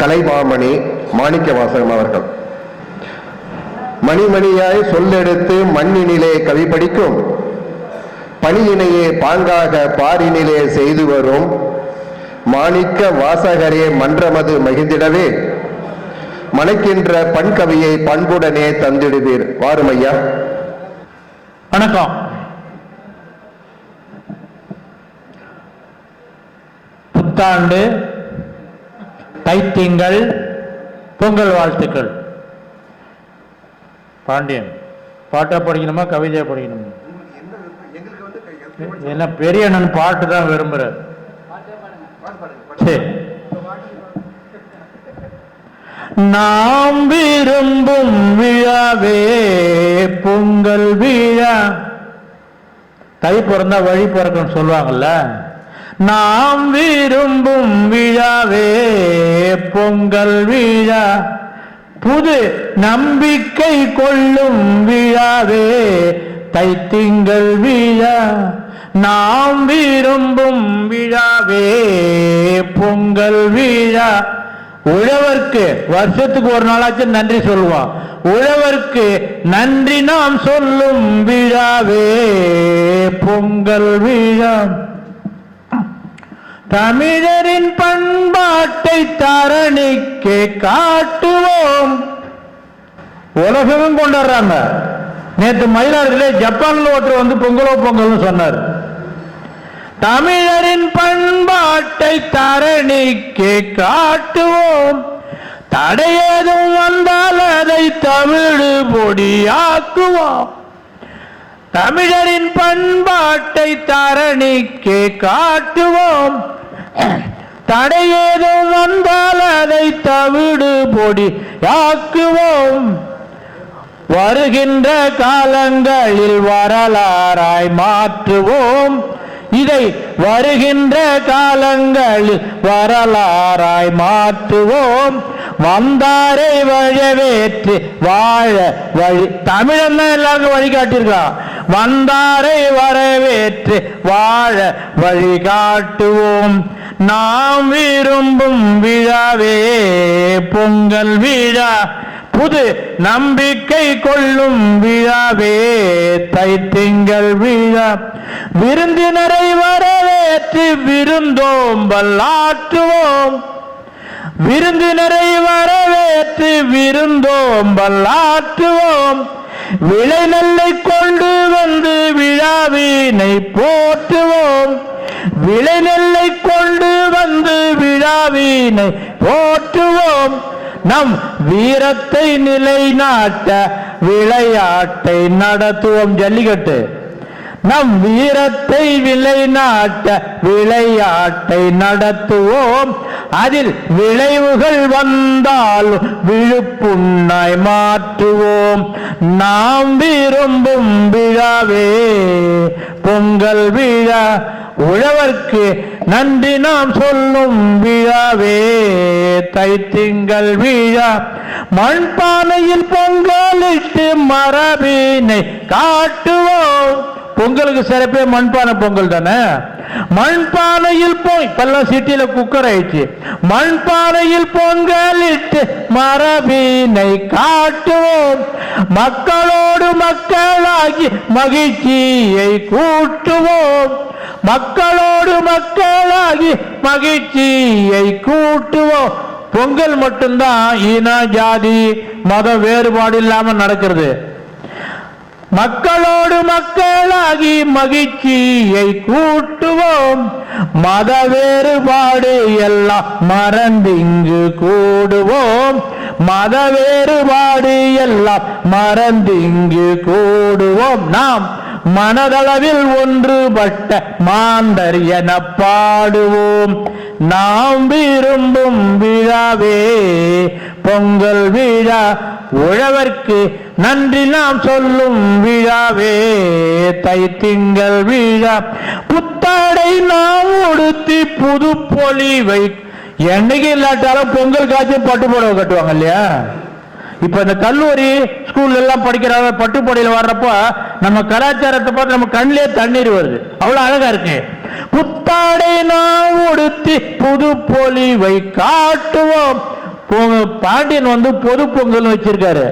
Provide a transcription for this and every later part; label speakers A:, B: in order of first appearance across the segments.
A: கலைமாமணி மாணிக்கவாசகம் அவர்கள். மணிமணியாய் சொல்லெடுத்து மண்ணினிலே கவி படிக்கும் பணியினையே பாங்காக பாரினிலே செய்து வரும் மாணிக்க வாசகரே மன்றமது மகிழ்ந்திடவே மணக்கின்ற பண்கவியை பண்புடனே தந்திடுவீர். வாருமையா.
B: வணக்கம். புத்தாண்டு, தைத்திங்கள், பொங்கல் வாழ்த்துக்கள். பாண்டியன் பாட்டா படிக்கணுமா கவிதையா படிக்கணுமா? என்ன பெரிய அண்ணன் பாட்டு தான் விரும்புறார். நாம் விரும்பும் விழாவே பொங்கல் விழா. தை பிறந்தா வழி பிறக்கும் சொல்லுவாங்கல்ல. நாம் விரும்பும் விழாவே பொங்கல் விழா, புது நம்பிக்கை கொள்ளும் விழாவே தைத்திங்கள் விழா. நாம் விரும்பும் விழாவே பொங்கல் விழா. உழவர்க்கு வருஷத்துக்கு ஒரு நாளாச்சு நன்றி சொல்லுவோம். உழவர்க்கு நன்றி நாம் சொல்லும் விழாவே பொங்கல் விழா. தமிழரின் பண்பாட்டை தரணிக்கு காட்டுவோம். உலகமும் கொண்டாடுறாங்க. நேற்று மயிலாடுதுறையிலே ஜப்பான்ல ஒருத்தர் வந்து பொங்கலோ பொங்கல்னு சொன்னார். தமிழரின் பண்பாட்டை தரணிக்கு காட்டுவோம். தடையேதும் வந்தால் அதை தமிழ் பொடியாக்குவோம். தமிழரின் பண்பாட்டை தரணிக்கு காட்டுவோம். தடையேதும் வந்தால் அதை தமிழ் பொடியாக்குவோம். வருகின்ற காலங்களில் வரலாறாய் மாற்றுவோம். இதை வருகின்ற காலங்களில் வரலாறாய் மாற்றுவோம். வந்தாரை வழவேற்று வாழ வழி. தமிழன் தான் எல்லாருக்கும் வழிகாட்டியிருக்கான். வந்தாரை வரவேற்று வாழ வழிகாட்டுவோம். நாம் விரும்பும் விழாவே பொங்கல் விழா, புது நம்பிக்கை கொள்ளும் விழாவே தைத்திங்கள் விழா. விருந்தினரை வரவேற்று விருந்தோம்பல் ஆற்றுவோம். விருந்தினரை வரவேற்று விருந்தோம்பல் ஆற்றுவோம். விளை நெல்லை கொண்டு வந்து விழாவினை போற்றுவோம். விளை நெல்லை கொண்டு வந்து விழாவினை போற்றுவோம். நம் வீரத்தை நிலைநாட்ட விளையாட்டை நடத்துவோம். ஜல்லிக்கட்டு. நம் வீரத்தை நிலைநாட்ட விளையாட்டை நடத்துவோம். அதில் விளைவுகள் வந்தால் விழுப்புண்ணாய் மாற்றுவோம். நாம் விரும்பும் விழாவே பொங்கல் விழா. உழவர்க்கு நன்றி நாம் சொல்லும் விழாவே தைத்திங்கள் விழா. மண்பானையில் பொங்கலிட்டு மரபினை காட்டுவோம். பொங்கலுக்கு சிறப்பே மண்பானை பொங்கல் தானே. மண்பானையில் இப்பெல்லாம் சிட்டியில குக்கர் ஆயிடுச்சு. மண்பானையில் பொங்கலிட்டு மரபினை காட்டுவோம். மக்களோடு மக்களாகி மகிழ்ச்சியை கூட்டுவோம். மக்களோடு மக்களாகி மகிழ்ச்சியை கூட்டுவோம். பொங்கல் மட்டும்தான் இன ஜாதி மத வேறுபாடு இல்லாம நடக்கிறது. மக்களோடு மக்களாகி மகிழ்ச்சியை கூட்டுவோம். மத வேறுபாடு எல்லாம் மறந்து இங்கு கூடுவோம். மத வேறுபாடு எல்லாம் மறந்து இங்கு கூடுவோம். நாம் மனதளவில் ஒன்றுபட்ட மாந்தர் என பாடுவோம். நாம் விரும்பும் விழாவே பொங்கல் விழா. உழவர்க்கு நன்றி நாம் சொல்லும் விழாவே தைத்திங்கள் விழா. புத்தாடை நாம் உடுத்தி புது பொலிவை. என்னைக்கு இல்லாட்டாலும் பொங்கல் காய்ச்சி பட்டு புடவை கட்டுவாங்க இல்லையா. இப்ப இந்த கல்லூரி ஸ்கூல்ல எல்லாம் படிக்கிறாங்க. பட்டுப்படையில் வர்றப்ப நம்ம கலாச்சாரத்தை பார்த்து நம்ம கண்ணிலே தண்ணீர் வருது. அவ்வளவு அழகா இருக்கு. புத்தாடை நாம் உடுத்தி புது பொலிவை காட்டுவோம். பாண்டியன் வந்து பொது பொங்கல் வச்சிருக்காரு.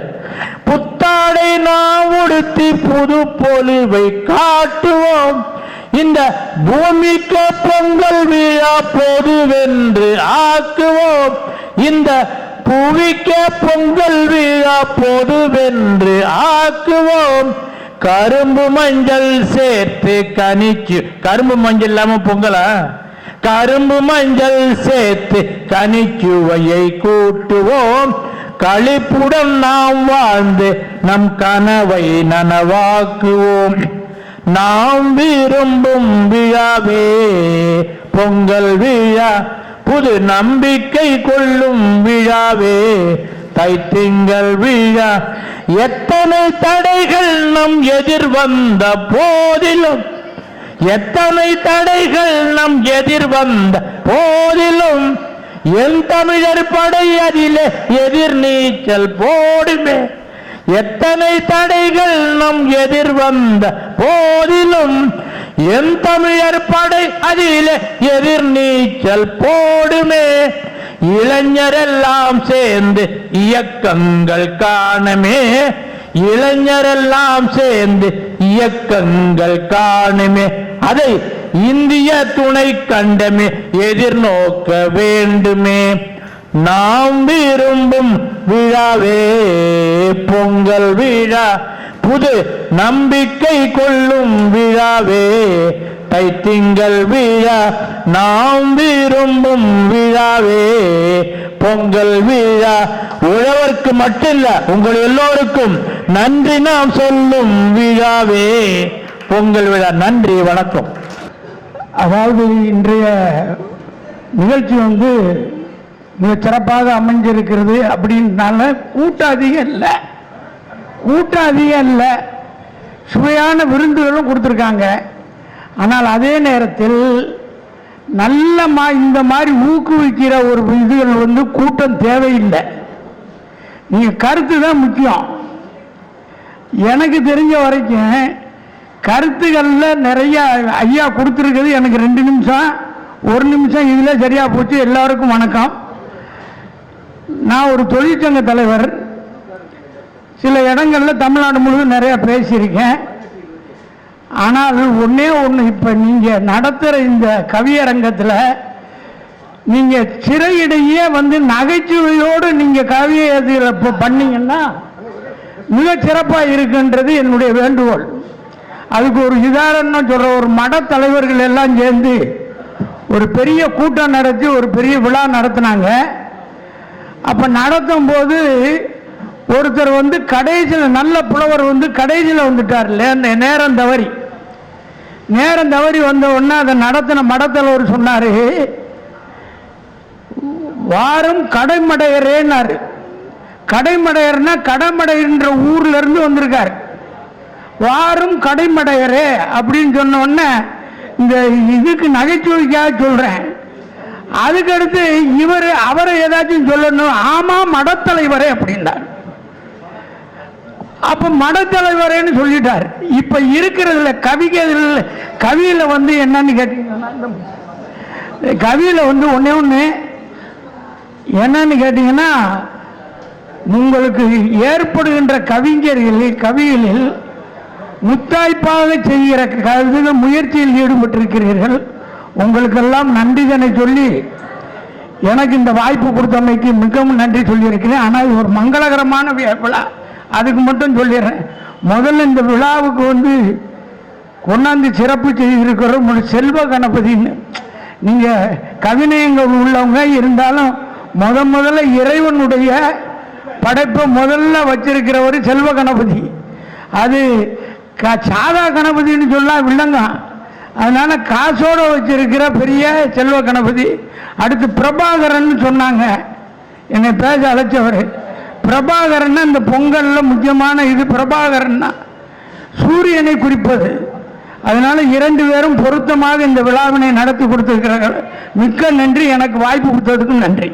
B: புத்தாடை நாம் உடுத்தி புது பொலிவை காட்டுவோம், இந்த பூமிக்கு பொங்கல் விழா பொதுவென்று ஆக்குவோம், இந்த புவிக்கு பொங்கல் விழா பொதுவென்று ஆக்குவோம், கரும்பு மஞ்சள் சேர்த்து கனிச்சு, கரும்பு மஞ்சள் இல்லாம பொங்கலா? கரும்பு மஞ்சள் சேர்த்து கனிச்சுவையை கூட்டுவோம், களிப்புடன் நாம் வாழ்ந்து நம் கனவை நனவாக்குவோம், நாம் விரும்பும் விழாவே பொங்கல் விழா, புது நம்பிக்கை கொள்ளும் விழாவே தைத்திங்கள் விழா. எத்தனை தடைகள் நம் எதிர் வந்த போதிலும், எத்தனை தடைகள் நம் எதிர் வந்த போதிலும், என் தமிழர் படை அதிலே எதிர் நீச்சல் போடுமே, எத்தனை தடைகள் நம் எதிர் வந்த போதிலும், என் தமிழர் படை அதிலே எதிர் நீச்சல் போடுமே, இளைஞரெல்லாம் சேர்ந்து இயக்கங்கள் காணுமே, இளைஞரெல்லாம் சேர்ந்து இயக்கங்கள் காணுமே, அதை இந்திய துணை கண்டமே எதிர்நோக்க வேண்டுமே, நாம் விரும்பும் விழாவே பொங்கல் விழா, புது நம்பிக்கை கொள்ளும் விழாவே தைத்திங்கள் விழா, நாம் விரும்பும் விழாவே பொங்கல் விழா. உழவர்க்கு மட்டுமில்ல, உங்கள் எல்லோருக்கும் நன்றி நாம் சொல்லும் விழாவே பொங்கல் விழா. நன்றி, வணக்கம்.
C: அதாவது இன்றைய நிகழ்ச்சி வந்து மிக சிறப்பாக அமைஞ்சிருக்கிறது. அப்படின்னால கூட்டம் அதிகம் இல்லை, கூட்டம் அதிகம் இல்லை, சுவையான விருந்துகளும் கொடுத்துருக்காங்க. ஆனால் அதே நேரத்தில் நல்ல இந்த மாதிரி ஊக்குவிக்கிற ஒரு இதுகள் வந்து கூட்டம் தேவையில்லை. நீங்கள் கருத்து தான் முக்கியம். எனக்கு தெரிஞ்ச வரைக்கும் கருத்துக்களில் நிறைய ஐயா கொடுத்துருக்குது. எனக்கு 2 நிமிஷம் 1 நிமிஷம் இதில் சரியாக போச்சு. எல்லாருக்கும் வணக்கம். நான் ஒரு தொழிற்சங்க தலைவர். சில இடங்களில் தமிழ்நாடு முழுவதும் நிறையா பேசியிருக்கேன். ஆனால் ஒன்றே ஒன்று, இப்போ நீங்கள் நடத்துகிற இந்த கவியரங்கத்தில் நீங்கள் சிறையிடையே வந்து நகைச்சுவையோடு நீங்கள் கவியத்தில் இப்போ பண்ணீங்கன்னா மிக சிறப்பாக இருக்குன்றது என்னுடைய வேண்டுகோள். அதுக்கு ஒரு உதாரணம் சொல்கிற, ஒரு மட தலைவர்கள் எல்லாம் சேர்ந்து ஒரு பெரிய கூட்டம் நடத்தி ஒரு பெரிய விழா நடத்தினாங்க. அப்போ நடத்தும் போது ஒருத்தர் வந்து கடைசியில், நல்ல புலவர் வந்து கடைசியில் வந்துட்டார். நேரம் தவறி வந்த உடனே அதை நடத்தின மடத்தலைவர் சொன்னார், வாரும் கடைமடையரேன்னாரு. கடைமடையர்னா கடமடைன்ற ஊர்ல இருந்து வந்திருக்கார். வாரும் கடைமடையரே அப்படின்னு சொன்ன உடனே இந்த இதுக்கு நகைச்சுவைக்காக சொல்றேன். அதுக்கடுத்து அவரை ஏதாச்சும் சொல்லணும், ஆமா மடத்தலைவரே அப்படின்னார். அப்ப மடத்தலைவரேன்னு சொல்லிட்டார். இப்ப இருக்கிறதுல கவியில வந்து என்னன்னு கேட்டீங்கன்னா, கவியில வந்து ஒண்ணு என்னன்னு கேட்டீங்கன்னா, உங்களுக்கு ஏற்படுகின்ற கவிகளில் முத்தாய்ப்பாக செய்கிற முயற்சியில் ஈடுபட்டிருக்கிறீர்கள். உங்களுக்கெல்லாம் நன்றிதனை சொல்லி எனக்கு இந்த வாய்ப்பு கொடுத்தமைக்கு மிகவும் நன்றி சொல்லியிருக்கிறேன். ஆனால் இது ஒரு மங்களகரமான விழா, அதுக்கு மட்டும் சொல்லிடுறேன். முதல்ல இந்த விழாவுக்கு வந்து கொண்டாந்து சிறப்பு செய்திருக்கிற செல்வ கணபதின்னு, நீங்கள் கவிநயங்கள் உள்ளவங்க இருந்தாலும் முதல்ல இறைவனுடைய படைப்பை முதல்ல வச்சிருக்கிறவர் செல்வ கணபதி. அது சாதா கணபதினு சொல்லா வில்லங்க. அதனால காசோட வச்சிருக்கிற பெரிய செல்வ கணபதி. அடுத்து பிரபாகரன் சொன்னாங்க, என்னை பேச அழைச்சவர். பிரபாகரன் இந்த பொங்கல்ல முக்கியமான இது பிரபாகரன் சூரியனை குறிப்பது. அதனால 2 பேரும் பொருத்தமாக இந்த விழாவினை நடத்தி கொடுத்திருக்கிறார்கள். மிக்க நன்றி. எனக்கு வாய்ப்பு கொடுத்ததுக்கும் நன்றி.